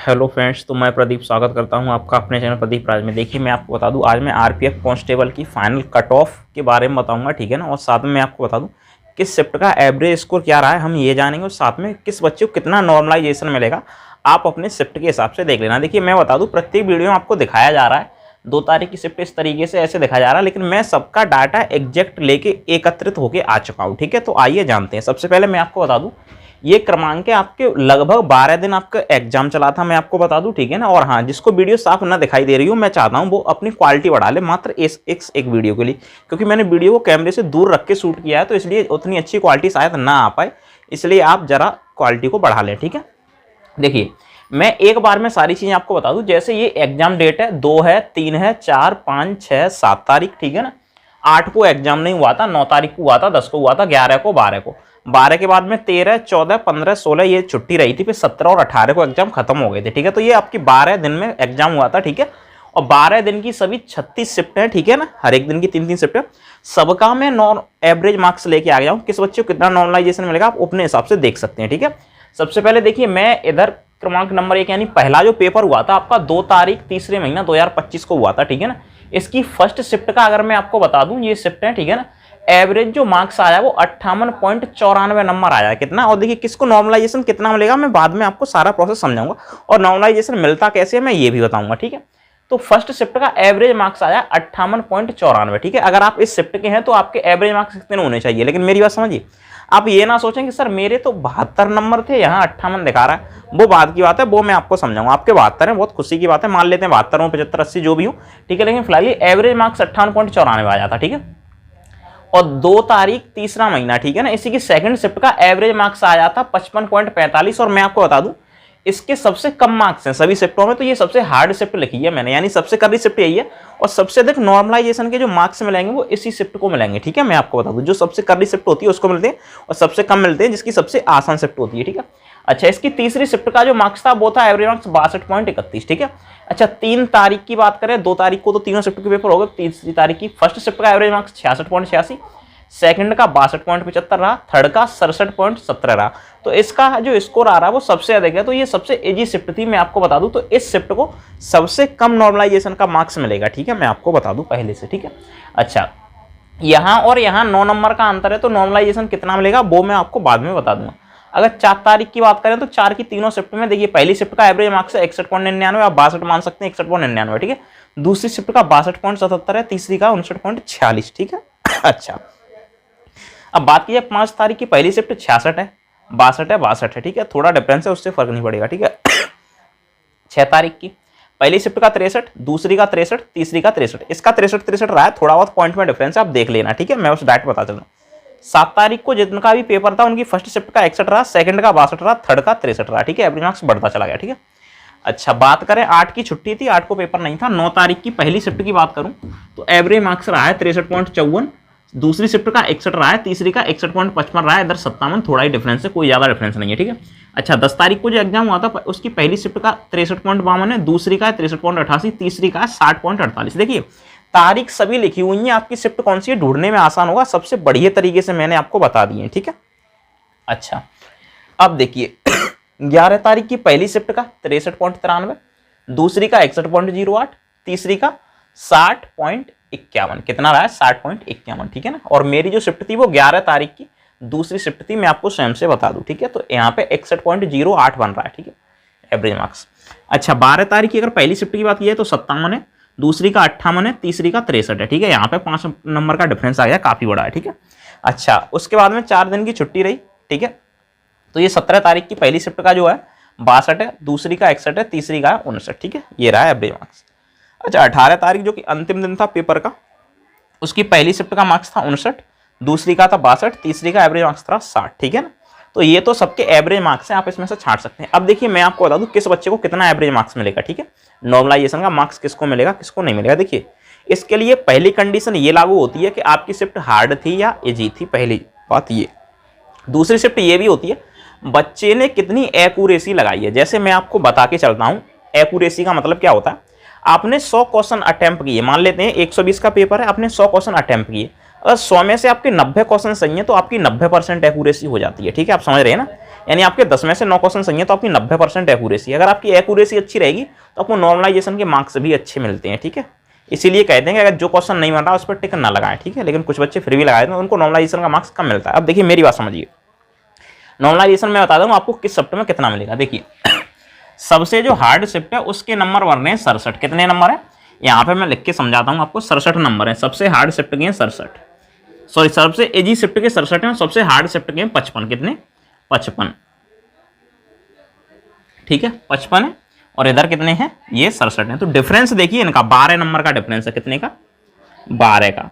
Hello friends, तो मैं प्रदीप स्वागत करता हूं आपका अपने चैनल प्रदीप राज में। देखिए, मैं आपको बता दूं, आज मैं आरपीएफ कांस्टेबल की फाइनल कट ऑफ के बारे में बताऊंगा, ठीक है ना। और साथ में मैं आपको बता दूं किस शिफ्ट का एवरेज स्कोर क्या रहा है, हम ये जानेंगे। और साथ में किस बच्चे को कितना नॉर्मलाइजेशन मिलेगा, आप अपने शिफ्ट के हिसाब से देख लेना। देखिए, मैं बता दूँ, प्रत्येक वीडियो में आपको दिखाया जा रहा है 2 तारीख की शिफ्ट इस तरीके से ऐसे दिखाया जा रहा है, लेकिन मैं सबका डाटा एग्जैक्ट लेके एकत्रित होकर आ चुका हूँ, ठीक है। तो आइए जानते हैं। सबसे पहले मैं आपको बता दूं, ये क्रमांक है आपके लगभग 12 दिन आपका एग्जाम चला था, मैं आपको बता दूं, ठीक है ना। और हाँ, जिसको वीडियो साफ ना दिखाई दे रही हो, मैं चाहता हूं वो अपनी क्वालिटी बढ़ा ले मात्र एक वीडियो के लिए, क्योंकि मैंने वीडियो को कैमरे से दूर रख के शूट किया है, तो इसलिए उतनी अच्छी क्वालिटी शायद ना आ पाए, इसलिए आप जरा क्वालिटी को बढ़ा लें, ठीक है। देखिए, मैं एक बार में सारी चीजें आपको बता दूं। जैसे ये एग्जाम डेट है, 2 है, 3 है, 4, 5, 6, 7 तारीख, ठीक है ना। 8 को एग्जाम नहीं हुआ था, 9 तारीख को हुआ था, 10 को हुआ था, 11 को, 12 को। 12 के बाद में 13, 14, 15, 16 ये छुट्टी रही थी, फिर 17 और 18 को एग्जाम खत्म हो गए थे, ठीक है। तो ये आपकी 12 दिन में एग्जाम हुआ था, ठीक है। और 12 दिन की सभी 36 शिफ्ट है, ठीक है ना। हर एक दिन की 3-3 शिफ्ट है। सबका मैं एवरेज मार्क्स लेके आ गया हूँ। किस बच्चे को कितना नॉर्मलाइजेशन मिलेगा आप अपने हिसाब से देख सकते हैं, ठीक है। सबसे पहले देखिए, मैं इधर क्रमांक नंबर 1 यानी पहला जो पेपर हुआ था आपका 2 तारीख 3 महीना 2025 को हुआ था, ठीक है ना। इसकी फर्स्ट शिफ्ट का अगर मैं आपको बता दूं, ये शिफ्ट है, ठीक है ना। एवरेज जो मार्क्स आया वो 58.94 नंबर आया है। कितना? और देखिए, किसको नॉर्मलाइजेशन कितना मिलेगा, मैं बाद में आपको सारा प्रोसेस समझाऊंगा, और नॉर्मलाइजेशन मिलता कैसे है मैं ये भी बताऊंगा, ठीक है। तो फर्स्ट शिफ्ट का एवरेज मार्क्स आया 58.94, ठीक है। अगर आप इस शिफ्ट के हैं तो आपके एवरेज मार्क्स कितने होने चाहिए, लेकिन मेरी बात समझिए। आप ये ना सोचें कि सर मेरे तो 72 नंबर थे, यहाँ 58 दिखा रहा है, वो बाद की बात है, वो मैं आपको समझाऊंगा। आपके 72 है, बहुत खुशी की बात है, मान लेते हैं 72 हो, 75, 80 जो भी हो, ठीक है। लेकिन फिलहाल एवरेज मार्क्स 58.94 आ जाता, ठीक है। और 2 तारीख 3 महीना, ठीक है ना, इसी की सेकंड शिफ्ट का एवरेज मार्क्स आया था 55.45। और मैं आपको बता दूं, इसके सबसे कम मार्क्स हैं सभी शिफ्टों में, तो ये सबसे हार्ड शिफ्ट लिखी है मैंने, यानी सबसे कड़ी शिफ्ट यही है। और सबसे अधिक नॉर्मलाइजेशन के जो मार्क्स मिलेंगे वो इसी शिफ्ट को मिलेंगे, ठीक है। मैं आपको बता दूं, जो सबसे कड़ी शिफ्ट होती है उसको मिलते हैं, और सबसे कम मिलते हैं जिसकी सबसे आसान शिफ्ट होती है, ठीक है। अच्छा, इसकी तीसरी शिफ्ट का जो मार्क्स था वो था एवरेज मार्क्स 62.31, ठीक है। अच्छा, 3 तारीख की बात करें, 2 तारीख को तो तीनों शिफ्ट के पेपर हो गए। तीसरी तारीख की फर्स्ट शिफ्ट का एवरेज मार्क्स 66.86, सेकंड का 62.75 रहा, थर्ड का 67.17 रहा। तो इसका जो स्कोर आ रहा है वो सबसे अधिक है, तो ये सबसे इजी शिफ्ट थी, मैं आपको बता दूं। तो इस शिफ्ट को सबसे कम नॉर्मलाइजेशन का मार्क्स मिलेगा, ठीक है, मैं आपको बता दूं पहले से, ठीक है। अच्छा, यहाँ और यहाँ 9 नंबर का अंतर है, तो नॉर्मलाइजेशन कितना मिलेगा वो मैं आपको बाद में बता दूंगा। अगर 4 तारीख की बात करें तो 4 की तीनों शिफ्ट में देखिए, पहली शिफ्ट का एवरेज मार्क्स है 61.99, आप 62 मान सकते हैं, 61.99, ठीक है। दूसरी शिफ्ट का 62.77 है, तीसरी का 59.46, ठीक है। अच्छा, अब बात की जाए 5 तारीख की पहली शिफ्ट 66 है, 62 है, 62 है, ठीक है। थोड़ा डिफरेंस है, उससे फर्क नहीं पड़ेगा, ठीक है। 6 तारीख की पहली शिफ्ट का 63, दूसरी का 63, तीसरी का 63, इसका 63 रहा है, थोड़ा बहुत पॉइंट में डिफरेंस है, आप देख लेना, ठीक है। मैं उस डायरेक्ट बता चलूँ। 7 तारीख को जिनका भी पेपर था उनकी फर्स्ट शिफ्ट का 61 रहा, सेकंड का 62 रहा, थर्ड का 63 रहा, ठीक है। एवरेज मार्क्स बढ़ता चला गया, ठीक है। अच्छा, बात करें 8 की छुट्टी थी, 8 को पेपर नहीं था। 9 तारीख की पहली शिफ्ट की बात करूं तो एवरेज मार्क्स रहा है 63.54, दूसरी शिफ्ट का 61 रहा है, तीसरी का 61.55 रहा है, इधर 57, थोड़ा ही डिफरेंस है, कोई ज्यादा डिफरेंस नहीं है, ठीक है। अच्छा, 10 तारीख को जो एग्जाम हुआ था उसकी पहली शिफ्ट का 63.52 है, दूसरी का 63.88, तीसरी का 60.48। देखिए, तारीख सभी लिखी हुई है, आपकी शिफ्ट कौन सी है ढूंढने में आसान होगा, सबसे बढ़िया तरीके से मैंने आपको बता दी है, ठीक है। अच्छा, अब देखिए 11 तारीख की पहली शिफ्ट का 63.93, दूसरी का 61.08, तीसरी का 60.51, कितना रहा है 60.51, ठीक है ना। और मेरी जो शिफ्ट थी वो 11 तारीख की दूसरी शिफ्ट थी, मैं आपको स्वयं से बता दूं, ठीक है। तो यहाँ पे 61.08 बन रहा है, ठीक है, एवरेज मार्क्स। अच्छा, 12 तारीख की अगर पहली शिफ्ट की बात की जाए तो 57 है, दूसरी का 58 है, तीसरी का 63 है, ठीक है। यहाँ पे 5 नंबर का डिफरेंस आ गया, काफी बड़ा है, ठीक है। अच्छा, उसके बाद में 4 दिन की छुट्टी रही, ठीक है। तो ये 17 तारीख की पहली शिफ्ट का जो है 62 है, दूसरी का 61 है, तीसरी का 59, ठीक है। ये रहा एवरेज मार्क्स। अच्छा, 18 तारीख जो कि अंतिम दिन था पेपर का, उसकी पहली शिफ्ट का मार्क्स था 59, दूसरी का था 62, तीसरी का एवरेज मार्क्स था 60, ठीक है ना। तो ये तो सबके एवरेज मार्क्स हैं, आप इसमें से छांट सकते हैं। अब देखिए, मैं आपको बता दूं किस बच्चे को कितना एवरेज मार्क्स मिलेगा, ठीक है। नॉर्मलाइजेशन का मार्क्स किसको मिलेगा, किसको नहीं मिलेगा। देखिए, इसके लिए पहली कंडीशन ये लागू होती है कि आपकी शिफ्ट हार्ड थी या इजी थी, पहली बात ये। दूसरी शिफ्ट ये भी होती है बच्चे ने कितनी एक्यूरेसी लगाई है। जैसे मैं आपको बता के चलता हूं, एक्यूरेसी का मतलब क्या होता है। आपने 100 क्वेश्चन अटेम्प्ट किए, मान लेते हैं 120 का पेपर है, आपने 100 क्वेश्चन अटेम्प्ट किए, अगर 100 में से आपके 90 क्वेश्चन सही है तो आपकी 90% एक्यूरेसी हो जाती है, ठीक है। आप समझ रहे हैं ना, यानी आपके 10 में से 9 क्वेश्चन सही है तो आपकी 90% एक्यूरेसी। अगर आपकी एक्यूरेसी अच्छी रहेगी तो आपको नॉर्मलाइजेशन के मार्क्स भी अच्छे मिलते हैं, ठीक है। इसीलिए कहते हैं कि अगर जो क्वेश्चन नहीं बन रहा उस पर टिक ना लगाएं, ठीक है। लेकिन कुछ बच्चे फिर भी लगाए तो उनको नॉर्मलाइजेशन का मार्क्स कम मिलता है। अब देखिए मेरी बात समझिए, नॉर्मलाइजेशन में बता दूँ आपको किस शिफ्ट में कितना मिलेगा। देखिए सबसे जो हार्ड शिफ्ट है उसके नंबर बन रहे हैं 67। कितने नंबर है यहाँ पे मैं लिख के समझाता हूँ आपको, 67 नंबर है। सबसे हार्ड शिफ्ट के हैं 67, सॉरी सबसे इजी शिफ्ट के 67 हैं, सबसे हार्ड शिफ्ट के हैं 55। कितने? 55, ठीक है 55 है। और इधर कितने हैं? ये 67 है। तो डिफरेंस देखिए इनका 12 नंबर का डिफरेंस है। कितने का? 12 का।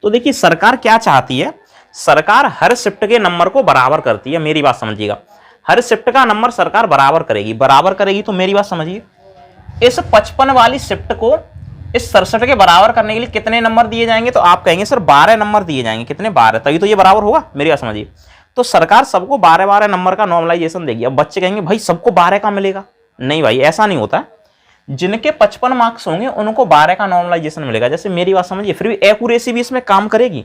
तो देखिए सरकार क्या चाहती है, सरकार हर शिफ्ट के नंबर को बराबर करती है। मेरी बात समझिएगा, हर शिफ्ट का नंबर सरकार बराबर करेगी। बराबर करेगी तो मेरी बात समझिए, इस 55 वाली शिफ्ट को इस 67 के बराबर करने के लिए कितने नंबर दिए जाएंगे? तो आप कहेंगे सर 12 नंबर दिए जाएंगे। कितने? 12, तभी तो ये बराबर होगा। मेरी बात समझिए, तो सरकार सबको 12-12 नंबर का नॉर्मलाइजेशन देगी। अब बच्चे कहेंगे भाई सबको 12 का मिलेगा। नहीं भाई, ऐसा नहीं होता। जिनके 55 मार्क्स होंगे उनको 12 का नॉर्मलाइजेशन मिलेगा। जैसे मेरी बात समझिए, फिर भी एक्यूरेसी भी इसमें काम करेगी।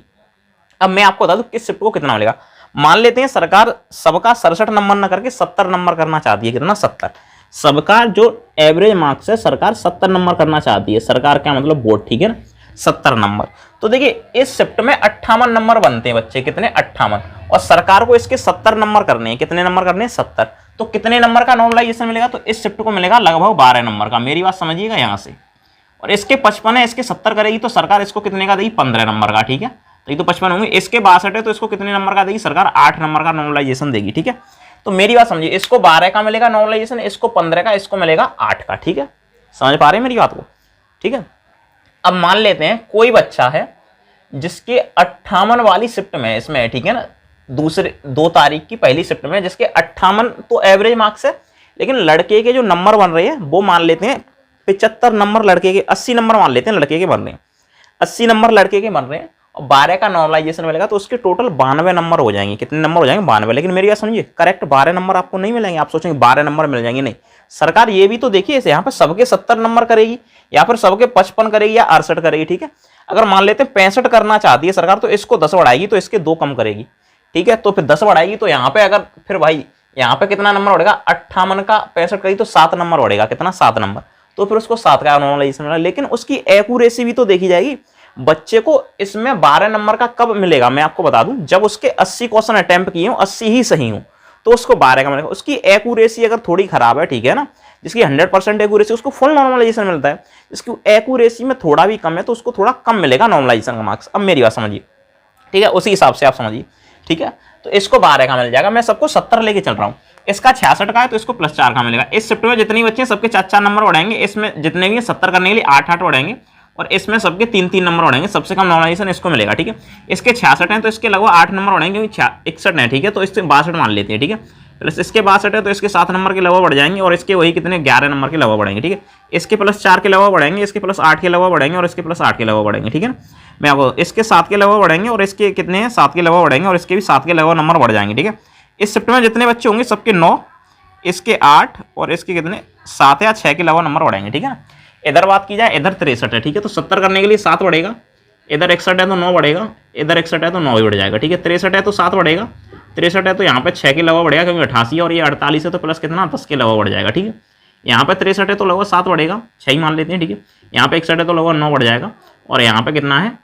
अब मैं आपको बता दूं किस शिफ्ट को कितना मिलेगा। मान लेते हैं सरकार सबका 67 नंबर ना करके 70 नंबर करना चाहती है। कितना? 70। सबका जो एवरेज मार्क्स है सरकार 70 नंबर करना चाहती है। सरकार क्या मतलब? बोर्ड, ठीक है ना, 70 नंबर। तो देखिए इस शिफ्ट में 58 नंबर बनते हैं बच्चे। कितने? 58। और सरकार को इसके 70 नंबर करने हैं। कितने नंबर करने हैं? 70। तो कितने नंबर का नॉर्मलाइजेशन मिलेगा? तो इस शिफ्ट को मिलेगा लगभग 12 नंबर का। मेरी बात समझिएगा यहाँ से। और इसके 55 है, इसके 70 करेगी तो सरकार इसको कितने का देगी? 15 नंबर का, ठीक है। तो ये तो 55 होंगे। इसके 62 है तो इसको कितने नंबर का देगी? सरकार 8 नंबर का नॉर्मलाइजेशन देगी, ठीक है। तो मेरी बात समझिए, इसको 12 का मिलेगा नॉर्मलाइजेशन, इसको 15 का, इसको मिलेगा 8 का, ठीक है। समझ पा रहे हैं मेरी बात को? ठीक है। अब मान लेते हैं कोई बच्चा है जिसके 58 वाली शिफ्ट में इसमें है, ठीक है ना, दूसरे 2 तारीख की पहली शिफ्ट में जिसके 58 तो एवरेज मार्क्स है, लेकिन लड़के के जो नंबर बन रहे हैं वो मान लेते हैं 75 नंबर लड़के के, 80 नंबर मान लेते हैं लड़के के बन रहे हैं, 80 नंबर लड़के के बन रहे हैं और 12 का नॉर्मलाइजेशन मिलेगा तो उसके टोटल 92 नंबर हो जाएंगे। कितने नंबर हो जाएंगे? 92। लेकिन मेरी बात समझिए, करेक्ट 12 नंबर आपको नहीं मिलेंगे। आप सोचेंगे 12 नंबर मिल जाएंगे, नहीं। सरकार ये भी तो देखिए, यहाँ पे सबके 70 नंबर करेगी या फिर सबके 55 करेगी या 68 करेगी, ठीक है। अगर मान लेते हैं 65 करना चाहती है सरकार तो इसको 10 बढ़ाएगी तो इसके 2 कम करेगी, ठीक है। तो फिर 10 बढ़ाएगी तो यहाँ पे अगर फिर भाई यहाँ पे कितना नंबर बढ़ेगा? 58 का 65 करेगी तो 7 नंबर बढ़ेगा। कितना? 7 नंबर। तो फिर उसको 7 का नॉर्मलाइजेशन मिला। लेकिन उसकी एक्यूरेसी भी तो देखी जाएगी। बच्चे को इसमें 12 नंबर का कब मिलेगा मैं आपको बता दूं, जब उसके 80 क्वेश्चन अटेम्प्ट किए हो, 80 ही सही हो तो उसको 12 का मिलेगा। उसकी एक्यूरेसी अगर थोड़ी खराब है, ठीक है ना, जिसकी 100% एक्यूरेसी उसको फुल नॉर्मलाइजेशन मिलता है, जिसकी एक्यूरेसी में थोड़ा भी कम है तो उसको थोड़ा कम मिलेगा नॉर्मलाइजेशन का मार्क्स। अब मेरी बात समझिए, ठीक है, उसी हिसाब से आप समझिए, ठीक है। तो इसको 12 का मिल जाएगा। मैं सबको 70 लेके चल रहा हूँ। इसका 66 का है तो इसको +4 का मिलेगा। इस शिफ्ट में जितने बच्चे हैं सबके 4-4 नंबर बढ़ाएंगे। इसमें जितने भी 70 करने के लिए 8-8 बढ़ाएंगे और इसमें सबके 3-3 नंबर बढ़ाएंगे। सबसे कम नॉर्मलाइजेशन इसको मिलेगा, ठीक है। इसके 66 हैं तो इसके लगभग 8 नंबर बढ़ाएंगे, क्योंकि 61 है, ठीक है। तो इससे 62 मान लेते हैं, ठीक है। प्लस इसके 62 है तो इसके 7 नंबर के लगभग बढ़ जाएंगे और इसके वही कितने 11 नंबर के लगभग बढ़ेंगे, ठीक है। इसके +4 के लगभग बढ़ेंगे, इसके +8 के लगभग बढ़ेंगे और इसके +8 के लगभग बढ़ेंगे, ठीक है ना। मैं आपको इसके 7 के लगभग बढ़ेंगे और इसके कितने हैं 7 के लगभग बढ़ेंगे और इसके भी 7 के लगभग नंबर बढ़ जाएंगे, ठीक है। इस शिफ्ट में जितने बच्चे होंगे सबके 9, इसके 8 और इसके कितने 7 या 6 के लगभग नंबर बढ़ेंगे, ठीक है ना। इधर बात की जाए, इधर 63 है, ठीक है। तो 70 करने के लिए 7 बढ़ेगा, इधर 61 है तो 9 बढ़ेगा, इधर 61 है तो 9 ही बढ़ जाएगा, ठीक है। 63 है तो 7 बढ़ेगा, 63 है तो यहाँ पे 6 के लगभग बढ़ेगा क्योंकि 88 है और ये 48 है तो प्लस कितना 10 के लगभग बढ़ जाएगा, ठीक है। यहाँ पे 63 है तो लगभग 7 बढ़ेगा, 6 ही मान लेते हैं, ठीक है। यहाँ पे 61 है तो लगभग 9 बढ़ जाएगा और यहाँ पे कितना है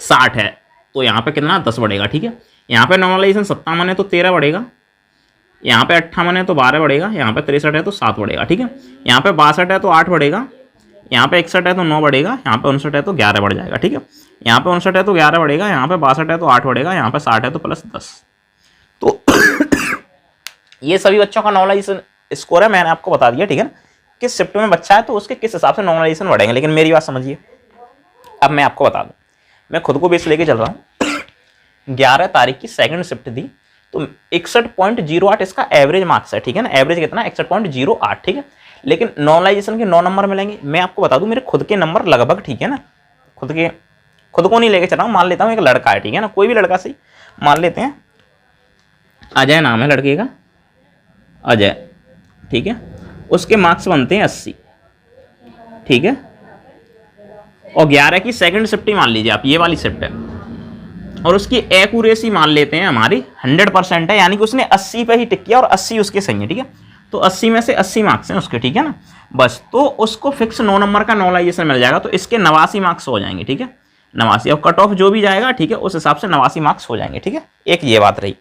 60 है तो यहाँ पे कितना 10 बढ़ेगा, ठीक है। यहाँ पे नॉर्मलाइजेशन 57 है तो 13 बढ़ेगा, यहाँ पे 58 है तो 12 बढ़ेगा, यहाँ पे 63 है तो 7 बढ़ेगा, ठीक है। यहाँ पे 62 है तो 8 बढ़ेगा, यहाँ पे 61 है तो 9 बढ़ेगा, यहाँ पे 59 है तो 11 बढ़ जाएगा, ठीक है। यहाँ पे 59 है तो 11 बढ़ेगा, यहाँ पे 62 है तो 8 बढ़ेगा, यहाँ पे 60 है तो +10। तो ये सभी बच्चों का नॉर्मलाइजेशन स्कोर है, मैंने आपको बता दिया, ठीक है ना। किस शिफ्ट में बच्चा है तो उसके किस हिसाब से नॉर्मलाइजेशन बढ़ेंगे। लेकिन मेरी बात समझिए, अब मैं आपको बता दूँ, मैं खुद को बेस लेके चल रहा हूँ। 11 तारीख की सेकंड शिफ्ट थी तो 61.08 इसका एवरेज मार्क्स है, ठीक है ना। एवरेज कितना 61.08, ठीक है। लेकिन नॉर्मलाइजेशन के 9 नंबर मिलेंगे। मैं आपको बता दूं मेरे खुद के नंबर लगभग, ठीक है ना, खुद को नहीं लेके चल रहा हूँ, मान लेता हूँ एक लड़का है, ठीक है ना, कोई भी लड़का सही, मान लेते हैं अजय नाम है लड़के का, अजय, ठीक है। उसके मार्क्स बनते हैं 80, ठीक है। और 11 की सेकंड शिफ्ट ही मान लीजिए आप, ये वाली शिफ्ट है, और उसकी एक्यूरेसी मान लेते हैं हमारी 100% है, यानी कि उसने 80 पे ही टिक किया और 80 उसके सही है, ठीक है। तो 80 में से 80 मार्क्स हैं उसके, ठीक है ना। बस तो उसको फिक्स 9 नंबर का नॉर्मलाइजेशन मिल जाएगा, तो इसके 89 मार्क्स हो जाएंगे, ठीक है। 89 और कट ऑफ जो भी जाएगा, ठीक है, उस हिसाब से 89 मार्क्स हो जाएंगे, ठीक है। एक ये बात रही,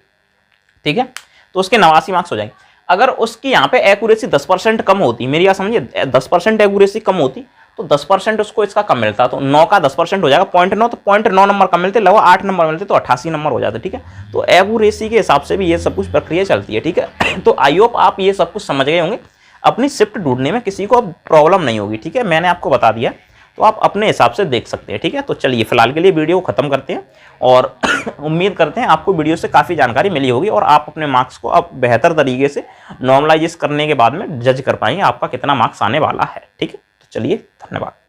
ठीक है। तो उसके 89 मार्क्स हो जाएंगे। अगर उसकी यहाँ पे एक्यूरेसी 10% कम होती, मेरी बात समझिए, 10% एक्यूरेसी कम होती तो 10% उसको इसका कम मिलता, तो 9 का 10% हो जाएगा 0.9, तो 0.9 नंबर कम मिलते, लगभग 8 नंबर मिलते, तो 88 नंबर हो जाते, ठीक है। तो एक्यूरेसी के हिसाब से भी ये सब कुछ प्रक्रिया चलती है, ठीक है। तो आई होप आप ये सब कुछ समझ गए होंगे। अपनी शिफ्ट ढूंढने में किसी को अब प्रॉब्लम नहीं होगी, ठीक है। मैंने आपको बता दिया, तो आप अपने हिसाब से देख सकते हैं, ठीक है। तो चलिए फिलहाल के लिए वीडियो को खत्म करते हैं और उम्मीद करते हैं आपको वीडियो से काफ़ी जानकारी मिली होगी और आप अपने मार्क्स को अब बेहतर तरीके से नॉर्मलाइज करने के बाद में जज कर पाएंगे आपका कितना मार्क्स आने वाला है, ठीक है। तो चलिए, धन्यवाद।